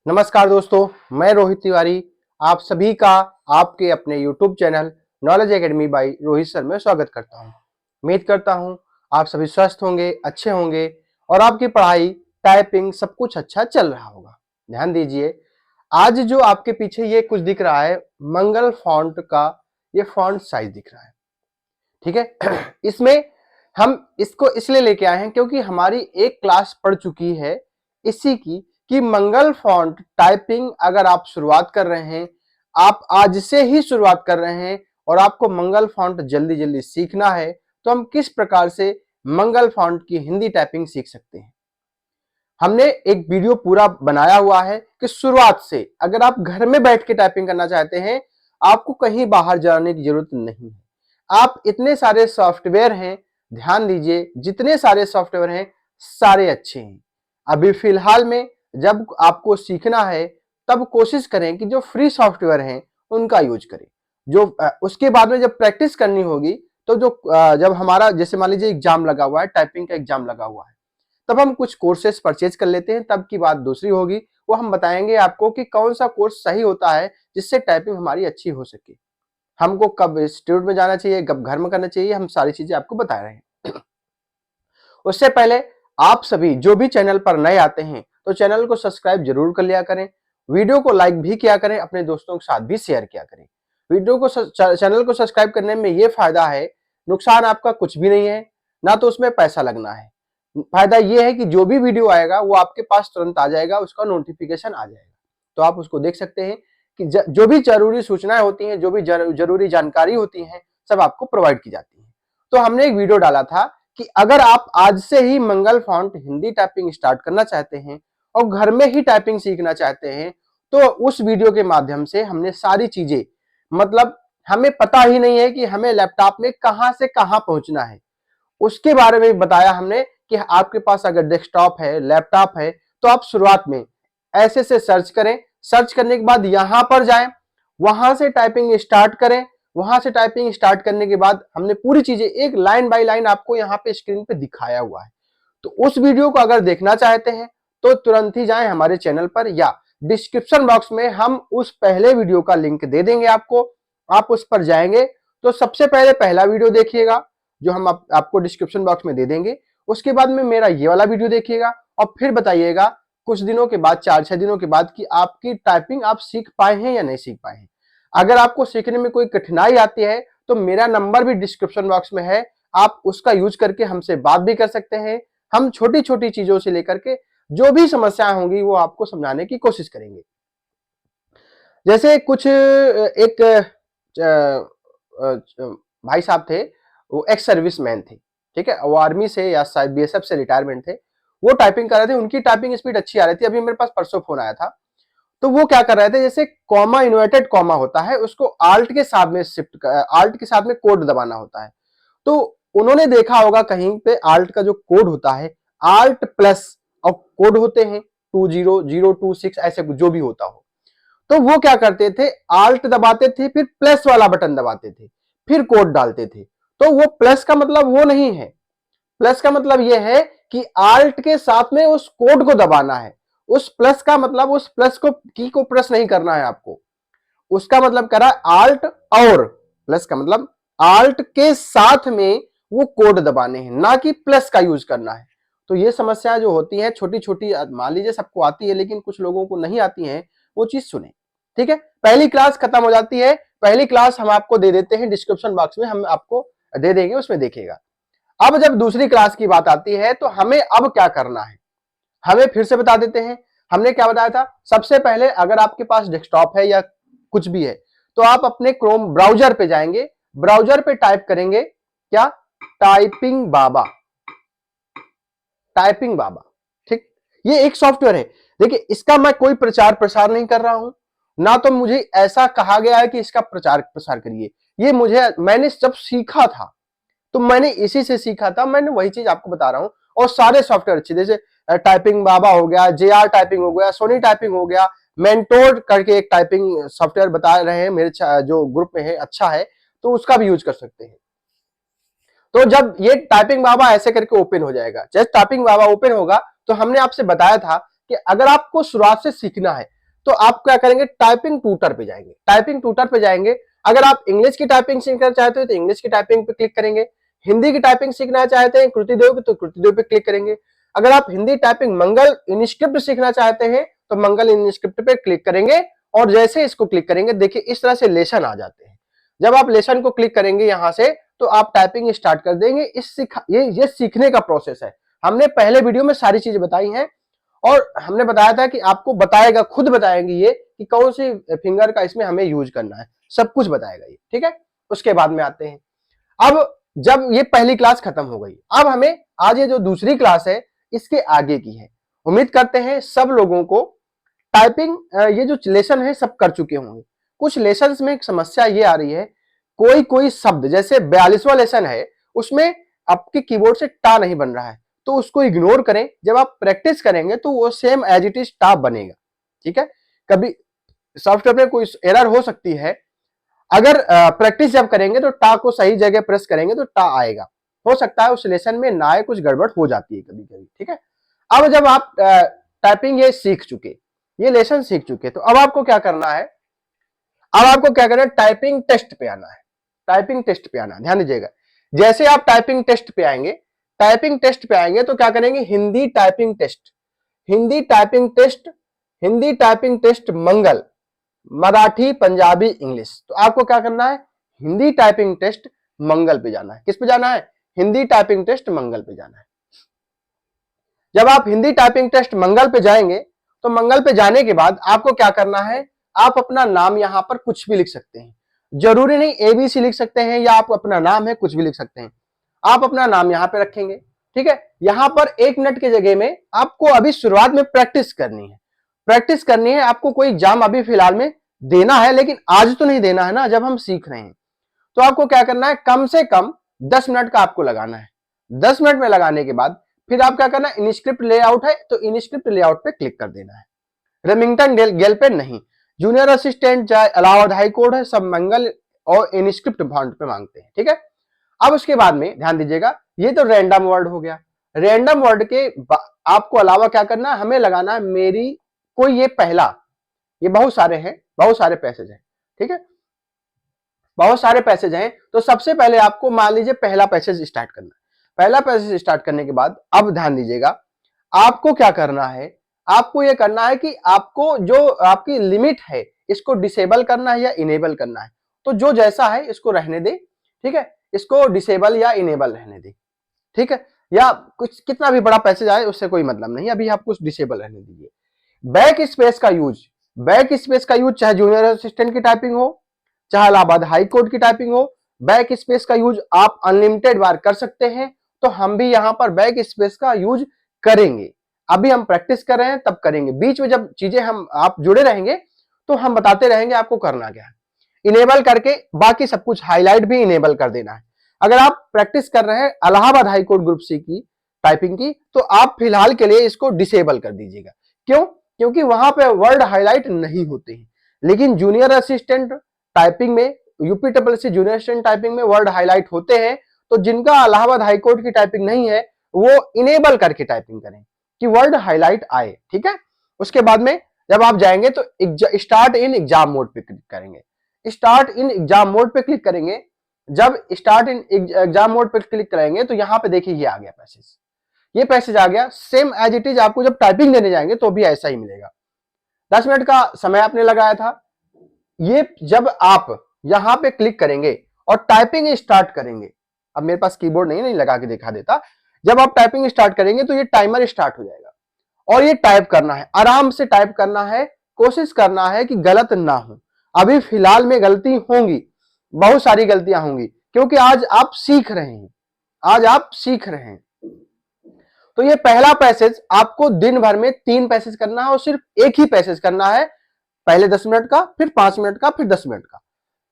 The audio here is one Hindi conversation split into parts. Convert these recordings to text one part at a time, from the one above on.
नमस्कार दोस्तों, मैं रोहित तिवारी आप सभी का आपके अपने YouTube channel knowledge academy by Rohit sir में स्वागत करता हूं। उम्मीद करता हूं आप सभी स्वस्थ होंगे, अच्छे होंगे और आपकी पढ़ाई, टाइपिंग सब कुछ अच्छा चल रहा होगा। ध्यान दीजिए, आज जो आपके पीछे ये कुछ दिख रहा है, मंगल फॉन्ट का ये फॉन्ट साइज दिख रहा है, ठीक है। इसमें हम इसको इसलिए लेके आए हैं क्योंकि हमारी एक क्लास पढ़ चुकी है इसी की कि मंगल फॉन्ट टाइपिंग अगर आप शुरुआत कर रहे हैं, आप आज से ही शुरुआत कर रहे हैं और आपको मंगल फॉन्ट जल्दी जल्दी सीखना है, तो हम किस प्रकार से मंगल फॉन्ट की हिंदी टाइपिंग सीख सकते हैं। हमने एक वीडियो पूरा बनाया हुआ है कि शुरुआत से अगर आप घर में बैठ के टाइपिंग करना चाहते हैं, आपको कहीं बाहर जाने की जरूरत नहीं है। आप इतने सारे सॉफ्टवेयर हैं, ध्यान दीजिए, जितने सारे सॉफ्टवेयर हैं सारे अच्छे हैं। अभी फिलहाल में जब आपको सीखना है तब कोशिश करें कि जो फ्री सॉफ्टवेयर हैं उनका यूज करें। जो उसके बाद में जब प्रैक्टिस करनी होगी तो जब हमारा जैसे मान लीजिए एग्जाम लगा हुआ है, टाइपिंग का एग्जाम लगा हुआ है, तब हम कुछ कोर्सेस परचेज कर लेते हैं, तब की बात दूसरी होगी। वो हम बताएंगे आपको कि कौन सा कोर्स सही होता है जिससे टाइपिंग हमारी अच्छी हो सके, हमको कब इंस्टीट्यूट में जाना चाहिए, कब घर में करना चाहिए, हम सारी चीजें आपको बता रहे हैं। उससे पहले आप सभी जो भी चैनल पर नए आते हैं तो चैनल को सब्सक्राइब जरूर कर लिया करें, वीडियो को लाइक भी किया करें, अपने दोस्तों के साथ भी शेयर किया करें। वीडियो को चैनल को सब्सक्राइब करने में ये फायदा है, नुकसान आपका कुछ भी नहीं है, ना तो उसमें पैसा लगना है। फायदा ये है कि जो भी वीडियो आएगा वो आपके पास तुरंत आ जाएगा, उसका नोटिफिकेशन आ जाएगा, तो आप उसको देख सकते हैं कि जो भी जरूरी सूचनाएं होती हैं, जो भी जरूरी जानकारी होती है, सब आपको प्रोवाइड की जाती है। तो हमने एक वीडियो डाला था कि अगर आप आज से ही मंगल फॉन्ट हिंदी टाइपिंग स्टार्ट करना चाहते हैं और घर में ही टाइपिंग सीखना चाहते हैं, तो उस वीडियो के माध्यम से हमने सारी चीजें, मतलब हमें पता ही नहीं है कि हमें लैपटॉप में कहां से कहां पहुंचना है, उसके बारे में बताया हमने कि आपके पास अगर डेस्कटॉप है, लैपटॉप है, तो आप शुरुआत में ऐसे से सर्च करें, सर्च करने के बाद यहां पर जाएं, वहां से टाइपिंग स्टार्ट करें। वहां से टाइपिंग स्टार्ट करने के बाद हमने पूरी चीजें एक लाइन बाय लाइन आपको यहां पे स्क्रीन पे दिखाया हुआ है। तो उस वीडियो को अगर देखना चाहते हैं तो तुरंत ही जाएं हमारे चैनल पर, या डिस्क्रिप्शन बॉक्स में हम उस पहले वीडियो का लिंक दे देंगे आपको, आप उस पर जाएंगे तो सबसे पहले पहला वीडियो देखिएगा जो हम आपको डिस्क्रिप्शन बॉक्स में दे देंगे। उसके बाद में मेरा ये वाला वीडियो देखिएगा और फिर बताइएगा कुछ दिनों के बाद, 4-6 दिनों के बाद, कि आपकी टाइपिंग आप सीख पाए हैं या नहीं सीख पाए हैं। अगर आपको सीखने में कोई कठिनाई आती है तो मेरा नंबर भी डिस्क्रिप्शन बॉक्स में है, आप उसका यूज करके हमसे बात भी कर सकते हैं। हम छोटी छोटी चीजों से लेकर के जो भी समस्याएं होंगी वो आपको समझाने की कोशिश करेंगे। जैसे कुछ एक भाई साहब थे, वो एक्स सर्विस मैन थे, ठीक है, वो आर्मी से या शायद बीएसएफ से रिटायरमेंट थे। वो टाइपिंग कर रहे थे, उनकी टाइपिंग स्पीड अच्छी आ रही थी। अभी मेरे पास परसों फोन आया था, तो वो क्या कर रहे थे, जैसे कॉमा, इन्वर्टेड कॉमा होता है, उसको आल्ट के साथ में आल्ट के साथ में कोड दबाना होता है। तो उन्होंने देखा होगा कहीं पे आल्ट का जो कोड होता है, आल्ट प्लस और कोड होते हैं 20026 ऐसे जो भी होता हो, तो वो क्या करते थे, आल्ट दबाते थे, फिर प्लस वाला बटन दबाते थे, फिर कोड डालते थे। तो वो प्लस का मतलब वो नहीं है, प्लस का मतलब ये है कि आल्ट के साथ में उस कोड को दबाना है। उस प्लस का मतलब उस प्लस को की को प्रेस नहीं करना है आपको, उसका मतलब करा आल्ट और प्लस का मतलब आल्ट के साथ में वो कोड दबाने हैं, ना कि प्लस का यूज करना है। तो ये समस्या जो होती है छोटी छोटी, मान लीजिए सबको आती है लेकिन कुछ लोगों को नहीं आती है, वो चीज सुने, ठीक है। पहली क्लास खत्म हो जाती है, पहली क्लास हम आपको दे देते हैं डिस्क्रिप्शन बॉक्स में, हम आपको दे देंगे, उसमें देखिएगा। अब जब दूसरी क्लास की बात आती है तो हमें अब क्या करना है, हमें फिर से बता देते हैं। हमने क्या बताया था, सबसे पहले अगर आपके पास डेस्कटॉप है या कुछ भी है तो आप अपने क्रोम ब्राउजर पे जाएंगे, ब्राउजर पे टाइप करेंगे क्या, टाइपिंग बाबा, टाइपिंग बाबा, ठीक। ये एक सॉफ्टवेयर है, देखिए इसका मैं कोई प्रचार प्रसार नहीं कर रहा हूं, ना तो मुझे ऐसा कहा गया है कि इसका प्रचार प्रसार करिए। ये मैंने जब सीखा था तो मैंने इसी से सीखा था, मैंने वही चीज आपको बता रहा हूं। और सारे सॉफ्टवेयर अच्छे, जैसे टाइपिंग बाबा हो गया, जेआर टाइपिंग हो गया, सोनी टाइपिंग हो गया, मेंटोर करके एक टाइपिंग सॉफ्टवेयर बता रहे हैं मेरे जो ग्रुप में है, अच्छा है, तो उसका भी यूज कर सकते हैं। तो जब ये टाइपिंग बाबा ऐसे करके ओपन हो जाएगा, जैसे टाइपिंग बाबा ओपन होगा तो हमने आपसे बताया था कि अगर आपको शुरुआत से सीखना है, तो आप क्या करेंगे, टाइपिंग ट्यूटर पे जाएंगे। टाइपिंग ट्यूटर पे जाएंगे, अगर आप इंग्लिश की टाइपिंग सीखना चाहते हो तो इंग्लिश की टाइपिंग पे क्लिक करेंगे, हिंदी की टाइपिंग सीखना चाहते हैं कृतिदेव की तो कृतिदेव पे क्लिक करेंगे। अगर आप हिंदी टाइपिंग मंगल इनस्क्रिप्ट सीखना चाहते हैं तो मंगल इनस्क्रिप्ट पे क्लिक करेंगे, और जैसे इसको क्लिक करेंगे देखिए इस तरह से लेसन आ जाते हैं। जब आप लेसन को क्लिक करेंगे यहां से तो आप टाइपिंग स्टार्ट कर देंगे। ये सीखने का प्रोसेस है। हमने पहले वीडियो में सारी चीजें बताई हैं, और हमने बताया था कि आपको बताएगा, खुद बताएंगे ये कि कौन सी फिंगर का इसमें हमें यूज करना है, सब कुछ बताएगा ये, ठीक है। उसके बाद में आते हैं, अब जब ये पहली क्लास खत्म हो गई, अब हमें आज ये जो दूसरी क्लास है इसके आगे की है। उम्मीद करते हैं सब लोगों को टाइपिंग ये जो लेसन है सब कर चुके होंगे। कुछ लेसन्स में एक समस्या ये आ रही है, कोई कोई शब्द जैसे 42वां लेसन है उसमें आपके कीबोर्ड से टा नहीं बन रहा है, तो उसको इग्नोर करें। जब आप प्रैक्टिस करेंगे तो वो सेम एज इट इज टा बनेगा, ठीक है। कभी सॉफ्टवेयर में कोई एरर हो सकती है, अगर प्रैक्टिस जब करेंगे तो टा को सही जगह प्रेस करेंगे तो टा आएगा। हो सकता है उस लेसन में ना आए, कुछ गड़बड़ हो जाती है कभी कभी, ठीक है। अब जब आप टाइपिंग ये सीख चुके, ये लेसन सीख चुके, तो अब आपको क्या करना है, अब आपको क्या करना है, टाइपिंग टेस्ट पे आना है। टाइपिंग टेस्ट पे आना, ध्यान दीजिएगा। जैसे आप टाइपिंग टेस्ट पे आएंगे, टाइपिंग टेस्ट पे आएंगे तो क्या करेंगे, Hindi typing test, Hindi typing test, Hindi typing test Mangal, Marathi Punjabi English. तो आपको क्या करना है, हिंदी टाइपिंग टेस्ट मंगल पे जाना है। किस पे जाना है, हिंदी टाइपिंग टेस्ट मंगल पे जाना है। जब आप हिंदी टाइपिंग टेस्ट मंगल पे जाएंगे तो मंगल पे जाने के बाद आपको क्या करना है, आप अपना नाम यहां पर कुछ भी लिख सकते हैं, जरूरी नहीं एबीसी लिख सकते हैं, या आप अपना नाम है कुछ भी लिख सकते हैं। आप अपना नाम यहां पे रखेंगे, ठीक है। यहां पर 1 मिनट की जगह में आपको अभी शुरुआत में प्रैक्टिस करनी है, प्रैक्टिस करनी है। आपको कोई एग्जाम अभी फिलहाल में देना है, लेकिन आज तो नहीं देना है ना, जब हम सीख रहे हैं। तो आपको क्या करना है, कम से कम 10 मिनट का आपको लगाना है। 10 मिनट में लगाने के बाद फिर आप क्या करना है, इनस्क्रिप्ट लेआउट है तो इनस्क्रिप्ट लेआउट पे क्लिक कर देना है, रेमिंगटन गेल पे नहीं। जूनियर असिस्टेंट चाहे इलाहाबाद हाई कोर्ट है, सब मंगल और इनस्क्रिप्ट फॉन्ट पे मांगते हैं, ठीक है। अब उसके बाद में ध्यान दीजिएगा, ये तो रैंडम वर्ड हो गया। रैंडम वर्ड के आपको अलावा क्या करना है, हमें लगाना है मेरी कोई ये पहला, ये बहुत सारे हैं, बहुत सारे पैसेज हैं, ठीक है, बहुत सारे पैसेज हैं। तो सबसे पहले आपको मान लीजिए पहला पैसेज स्टार्ट करना है। पहला पैसेज स्टार्ट करने के बाद अब ध्यान दीजिएगा, आपको क्या करना है, आपको यह करना है कि आपको जो आपकी लिमिट है इसको डिसेबल करना है या इनेबल करना है। तो जो जैसा है इसको रहने दे, ठीक है, इसको डिसेबल या इनेबल रहने दे, ठीक है। या कुछ कितना भी बड़ा पैसेज आए उससे कोई मतलब नहीं, अभी आपको डिसेबल रहने दीजिए। बैक स्पेस का यूज, बैक स्पेस का यूज चाहे जूनियर असिस्टेंट की टाइपिंग हो, चाहे इलाहाबाद हाई कोर्ट की टाइपिंग हो, बैक स्पेस का यूज आप अनलिमिटेड बार कर सकते हैं। तो हम भी यहां पर बैक स्पेस का यूज करेंगे। अभी हम प्रैक्टिस कर रहे हैं तब करेंगे, बीच में जब चीजें हम आप जुड़े रहेंगे तो हम बताते रहेंगे आपको करना क्या है। इनेबल करके बाकी सब कुछ हाईलाइट भी इनेबल कर देना है। अगर आप प्रैक्टिस कर रहे हैं Allahabad high court group C की टाइपिंग की तो आप फिलहाल के लिए इसको डिसेबल कर दीजिएगा। क्यों, क्योंकि वहां पे वर्ड हाईलाइट नहीं होते हैं। लेकिन जूनियर असिस्टेंट टाइपिंग में, यूपीट्रिपलसी जूनियर असिस्टेंट टाइपिंग में वर्ड हाईलाइट होते हैं। तो जिनका इलाहाबाद हाई कोर्ट की टाइपिंग नहीं है वो इनेबल करके टाइपिंग करें कि वर्ड हाईलाइट आए, ठीक है। उसके बाद में जब आप जाएंगे तो स्टार्ट इन एग्जाम मोड पे क्लिक करेंगे, स्टार्ट इन एग्जाम मोड पे क्लिक करेंगे। जब स्टार्ट इन एग्जाम मोड पे क्लिक करेंगे तो यहां पे देखिए ये आ गया पैसेज, ये पैसेज आ गया सेम एज इट इज। आपको जब टाइपिंग देने जाएंगे तो भी ऐसा ही मिलेगा। 10 मिनट का समय आपने लगाया था, ये जब आप यहां पे क्लिक करेंगे और टाइपिंग स्टार्ट करेंगे, अब मेरे पास कीबोर्ड नहीं लगा के दिखा देता, जब आप टाइपिंग स्टार्ट करेंगे तो ये टाइमर स्टार्ट हो जाएगा और ये टाइप करना है, आराम से टाइप करना है, कोशिश करना है कि गलत ना हो। अभी फिलहाल में गलती होंगी, बहुत सारी गलतियां होंगी, क्योंकि आज आप सीख रहे हैं, आज आप सीख रहे हैं। तो ये पहला पैसेज आपको दिन भर में 3 पैसेज करना है और सिर्फ एक ही पैसेज करना है, पहले 10 मिनट का, फिर 5 मिनट का, फिर 10 मिनट का।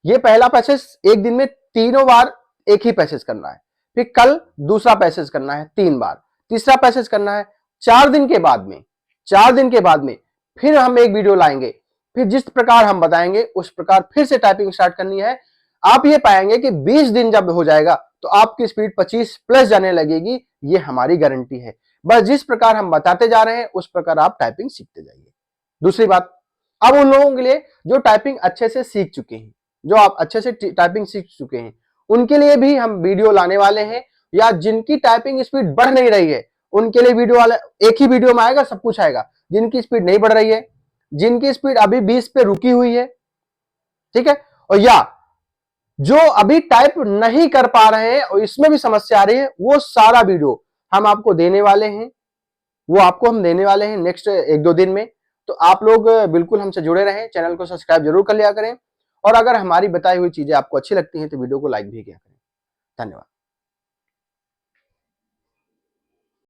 ये पहला पैसेज एक दिन में 3 बार एक ही पैसेज करना है, फिर कल दूसरा पैसेज करना है 3 बार, तीसरा पैसेज करना है। 4 दिन के बाद में, 4 दिन के बाद में फिर हम एक वीडियो लाएंगे, फिर जिस प्रकार हम बताएंगे उस प्रकार फिर से टाइपिंग स्टार्ट करनी है। आप ये पाएंगे कि 20 दिन जब हो जाएगा तो आपकी स्पीड 25 प्लस जाने लगेगी, ये हमारी गारंटी है। बस जिस प्रकार हम बताते जा रहे हैं उस प्रकार आप टाइपिंग सीखते जाइए। दूसरी बात, अब उन लोगों के लिए जो टाइपिंग अच्छे से सीख चुके हैं, जो आप अच्छे से टाइपिंग सीख चुके हैं, उनके लिए भी हम वीडियो लाने वाले हैं, या जिनकी टाइपिंग स्पीड बढ़ नहीं रही है उनके लिए वीडियो वाला एक ही वीडियो में आएगा, सब कुछ आएगा। जिनकी स्पीड नहीं बढ़ रही है, जिनकी स्पीड अभी 20 पे रुकी हुई है, ठीक है, और या जो अभी टाइप नहीं कर पा रहे हैं और इसमें भी समस्या आ रही है, वो सारा वीडियो हम आपको देने वाले हैं। वो आपको हम देने वाले हैं नेक्स्ट 1-2 दिन में। तो आप लोग बिल्कुल हमसे जुड़े रहें, चैनल को सब्सक्राइब जरूर कर लिया करें, और अगर हमारी बताई हुई चीजें आपको अच्छी लगती हैं तो वीडियो को लाइक भी किया करें। धन्यवाद।